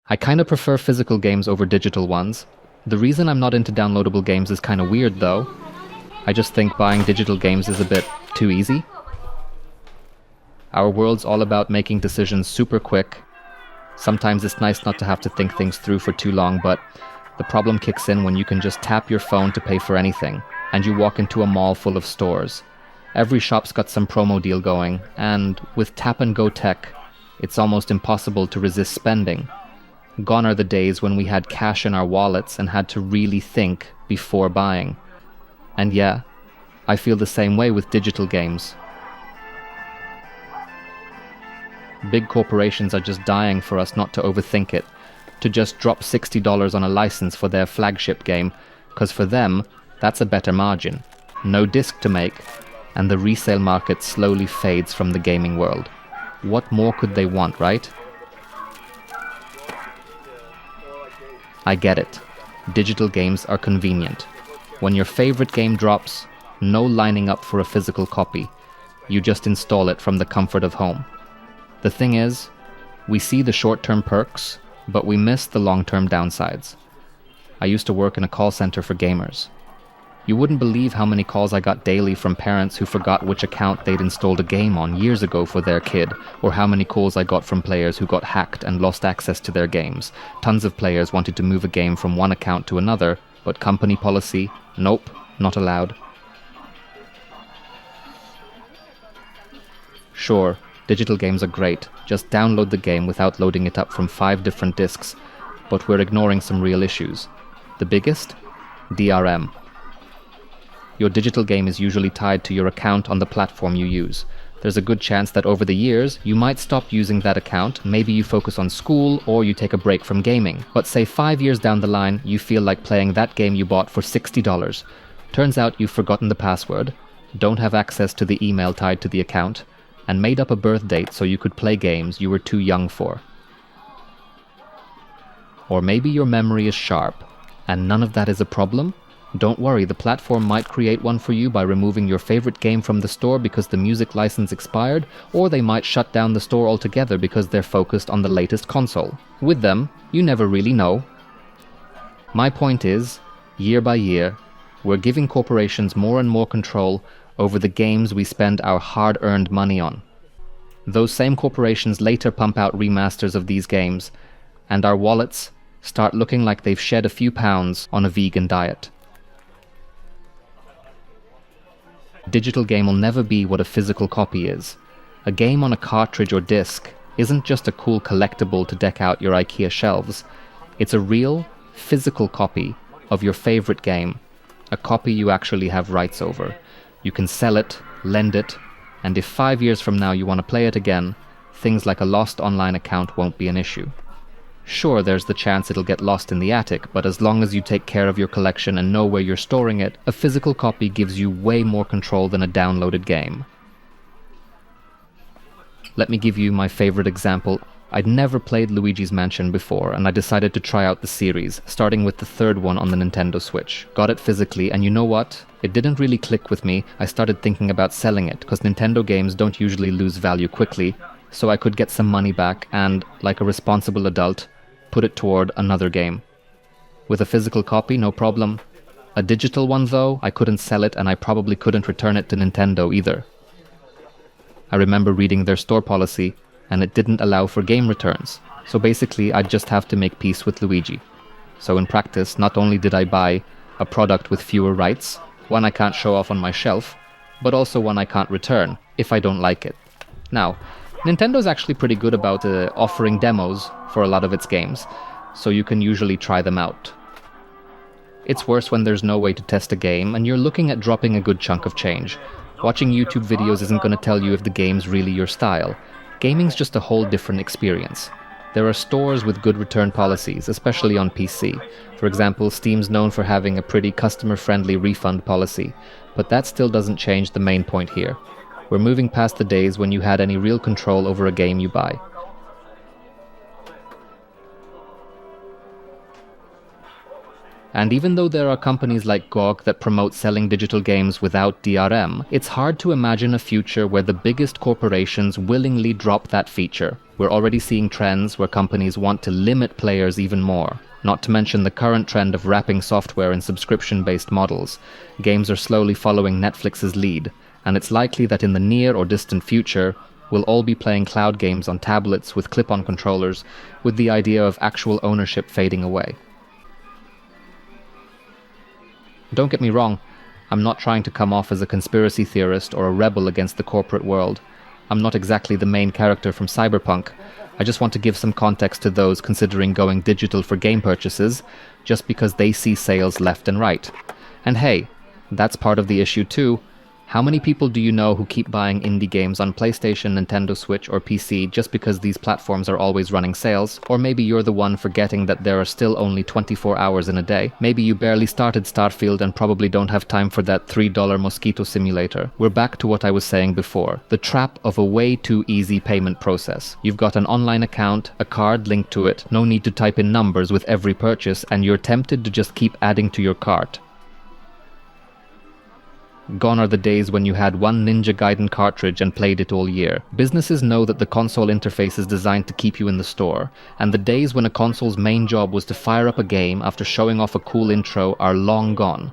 I kinda prefer physical games over digital ones. The reason I'm not into downloadable games is kinda weird though. I just think buying digital games is a bit too easy. Our world's all about making decisions super quick. Sometimes it's nice not to have to think things through for too long, but the problem kicks in when you can just tap your phone to pay for anything, and you walk into a mall full of stores. Every shop's got some promo deal going, and with tap-and-go tech, it's almost impossible to resist spending. Gone are the days when we had cash in our wallets and had to really think before buying. And yeah, I feel the same way with digital games. Big corporations are just dying for us not to overthink it, to just drop $60 on a license for their flagship game, because for them, that's a better margin. No disc to make, and the resale market slowly fades from the gaming world. What more could they want, right? I get it. Digital games are convenient. When your favorite game drops, no lining up for a physical copy. You just install it from the comfort of home. The thing is, we see the short-term perks, but we miss the long-term downsides. I used to work in a call center for gamers. You wouldn't believe how many calls I got daily from parents who forgot which account they'd installed a game on years ago for their kid, or how many calls I got from players who got hacked and lost access to their games. Tons of players wanted to move a game from one account to another, but company policy, nope, not allowed. Sure, digital games are great, just download the game without loading it up from 5 different discs, but we're ignoring some real issues. The biggest? DRM. Your digital game is usually tied to your account on the platform you use. There's a good chance that over the years, you might stop using that account, maybe you focus on school or you take a break from gaming. But say 5 years down the line, you feel like playing that game you bought for $60. Turns out you've forgotten the password, don't have access to the email tied to the account, and made up a birth date so you could play games you were too young for. Or maybe your memory is sharp, and none of that is a problem? Don't worry, the platform might create one for you by removing your favorite game from the store because the music license expired, or they might shut down the store altogether because they're focused on the latest console. With them, you never really know. My point is, year by year, we're giving corporations more and more control over the games we spend our hard-earned money on. Those same corporations later pump out remasters of these games, and our wallets start looking like they've shed a few pounds on a vegan diet. Digital game will never be what a physical copy is. A game on a cartridge or disc isn't just a cool collectible to deck out your IKEA shelves. It's a real, physical copy of your favorite game, a copy you actually have rights over. You can sell it, lend it, and if 5 years from now you want to play it again, things like a lost online account won't be an issue. Sure, there's the chance it'll get lost in the attic, but as long as you take care of your collection and know where you're storing it, a physical copy gives you way more control than a downloaded game. Let me give you my favorite example. I'd never played Luigi's Mansion before, and I decided to try out the series, starting with the third one on the Nintendo Switch. Got it physically, and you know what? It didn't really click with me. I started thinking about selling it, because Nintendo games don't usually lose value quickly, so I could get some money back and, like a responsible adult, put it toward another game. With a physical copy, no problem. A digital one though, I couldn't sell it and I probably couldn't return it to Nintendo either. I remember reading their store policy and it didn't allow for game returns, so basically I'd just have to make peace with Luigi. So in practice, not only did I buy a product with fewer rights, one I can't show off on my shelf, but also one I can't return if I don't like it. Now, Nintendo's actually pretty good about offering demos for a lot of its games, so you can usually try them out. It's worse when there's no way to test a game and you're looking at dropping a good chunk of change. Watching YouTube videos isn't going to tell you if the game's really your style. Gaming's just a whole different experience. There are stores with good return policies, especially on PC. For example, Steam's known for having a pretty customer-friendly refund policy, but that still doesn't change the main point here. We're moving past the days when you had any real control over a game you buy. And even though there are companies like GOG that promote selling digital games without DRM, it's hard to imagine a future where the biggest corporations willingly drop that feature. We're already seeing trends where companies want to limit players even more. Not to mention the current trend of wrapping software in subscription-based models. Games are slowly following Netflix's lead, and it's likely that in the near or distant future, we'll all be playing cloud games on tablets with clip-on controllers, with the idea of actual ownership fading away. Don't get me wrong, I'm not trying to come off as a conspiracy theorist or a rebel against the corporate world. I'm not exactly the main character from Cyberpunk. I just want to give some context to those considering going digital for game purchases, just because they see sales left and right. And hey, that's part of the issue too. How many people do you know who keep buying indie games on PlayStation, Nintendo Switch, or PC just because these platforms are always running sales? Or maybe you're the one forgetting that there are still only 24 hours in a day. Maybe you barely started Starfield and probably don't have time for that $3 mosquito simulator. We're back to what I was saying before, the trap of a way too easy payment process. You've got an online account, a card linked to it, no need to type in numbers with every purchase, and you're tempted to just keep adding to your cart. Gone are the days when you had one Ninja Gaiden cartridge and played it all year. Businesses know that the console interface is designed to keep you in the store, and the days when a console's main job was to fire up a game after showing off a cool intro are long gone.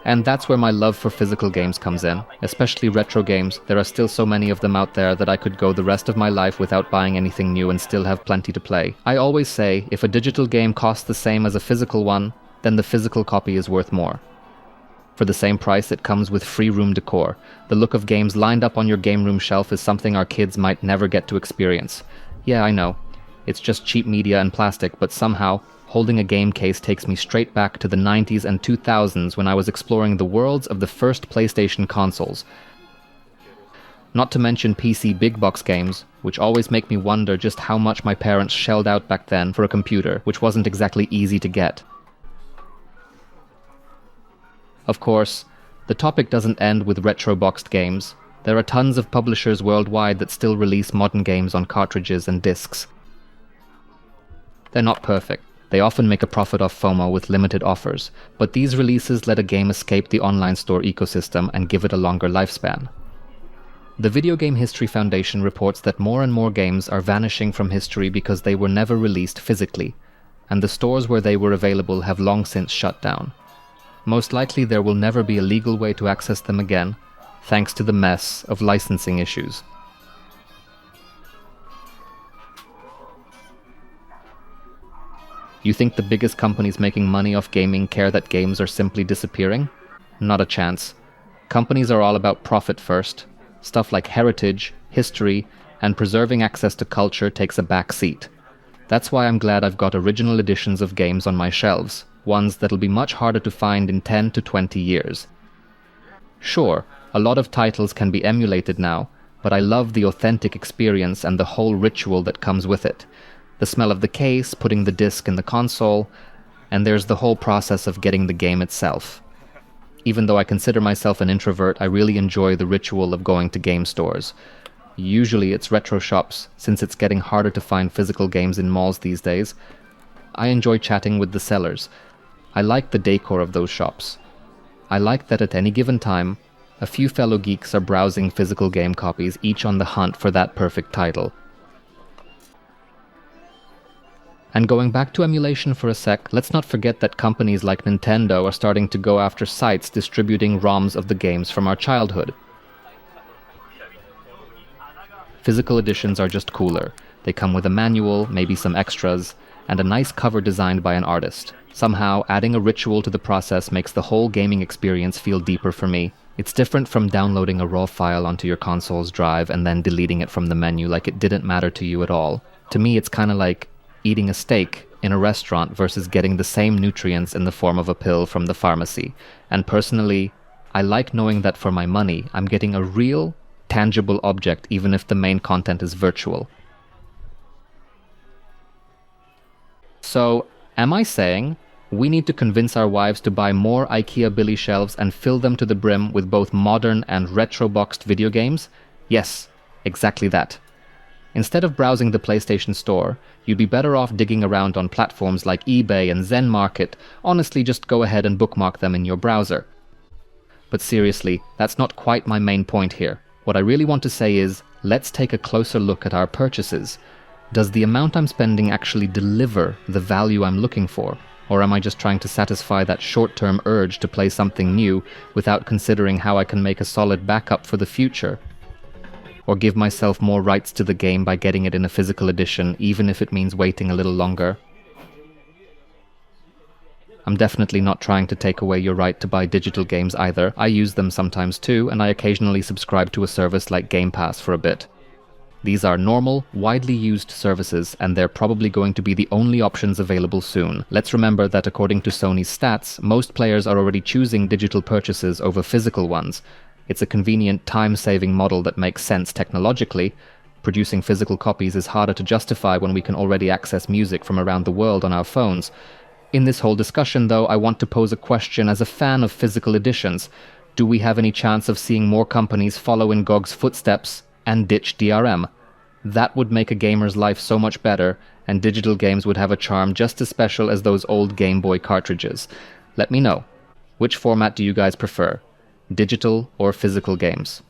And that's where my love for physical games comes in, especially retro games. There are still so many of them out there that I could go the rest of my life without buying anything new and still have plenty to play. I always say, if a digital game costs the same as a physical one, then the physical copy is worth more. For the same price, it comes with free room decor. The look of games lined up on your game room shelf is something our kids might never get to experience. Yeah, I know. It's just cheap media and plastic, but somehow, holding a game case takes me straight back to the 90s and 2000s when I was exploring the worlds of the first PlayStation consoles. Not to mention PC big box games, which always make me wonder just how much my parents shelled out back then for a computer, which wasn't exactly easy to get. Of course, the topic doesn't end with retro-boxed games. There are tons of publishers worldwide that still release modern games on cartridges and discs. They're not perfect. They often make a profit off FOMO with limited offers, but these releases let a game escape the online store ecosystem and give it a longer lifespan. The Video Game History Foundation reports that more and more games are vanishing from history because they were never released physically, and the stores where they were available have long since shut down. Most likely there will never be a legal way to access them again, thanks to the mess of licensing issues. You think the biggest companies making money off gaming care that games are simply disappearing? Not a chance. Companies are all about profit first. Stuff like heritage, history, and preserving access to culture takes a back seat. That's why I'm glad I've got original editions of games on my shelves. Ones that'll be much harder to find in 10 to 20 years. Sure, a lot of titles can be emulated now, but I love the authentic experience and the whole ritual that comes with it. The smell of the case, putting the disc in the console, and there's the whole process of getting the game itself. Even though I consider myself an introvert, I really enjoy the ritual of going to game stores. Usually it's retro shops, since it's getting harder to find physical games in malls these days. I enjoy chatting with the sellers. I like the decor of those shops. I like that at any given time, a few fellow geeks are browsing physical game copies, each on the hunt for that perfect title. And going back to emulation for a sec, let's not forget that companies like Nintendo are starting to go after sites distributing ROMs of the games from our childhood. Physical editions are just cooler. They come with a manual, maybe some extras, and a nice cover designed by an artist. Somehow, adding a ritual to the process makes the whole gaming experience feel deeper for me. It's different from downloading a raw file onto your console's drive and then deleting it from the menu like it didn't matter to you at all. To me, it's kinda like eating a steak in a restaurant versus getting the same nutrients in the form of a pill from the pharmacy. And personally, I like knowing that for my money, I'm getting a real, tangible object even if the main content is virtual. So, am I saying we need to convince our wives to buy more IKEA Billy shelves and fill them to the brim with both modern and retro-boxed video games? Yes, exactly that. Instead of browsing the PlayStation Store, you'd be better off digging around on platforms like eBay and Zen Market. Honestly, just go ahead and bookmark them in your browser. But seriously, that's not quite my main point here. What I really want to say is, let's take a closer look at our purchases. Does the amount I'm spending actually deliver the value I'm looking for? Or am I just trying to satisfy that short-term urge to play something new without considering how I can make a solid backup for the future? Or give myself more rights to the game by getting it in a physical edition, even if it means waiting a little longer? I'm definitely not trying to take away your right to buy digital games either. I use them sometimes too, and I occasionally subscribe to a service like Game Pass for a bit. These are normal, widely used services, and they're probably going to be the only options available soon. Let's remember that according to Sony's stats, most players are already choosing digital purchases over physical ones. It's a convenient, time-saving model that makes sense technologically. Producing physical copies is harder to justify when we can already access music from around the world on our phones. In this whole discussion, though, I want to pose a question as a fan of physical editions. Do we have any chance of seeing more companies follow in GOG's footsteps and ditch DRM? That would make a gamer's life so much better, and digital games would have a charm just as special as those old Game Boy cartridges. Let me know. Which format do you guys prefer? Digital or physical games?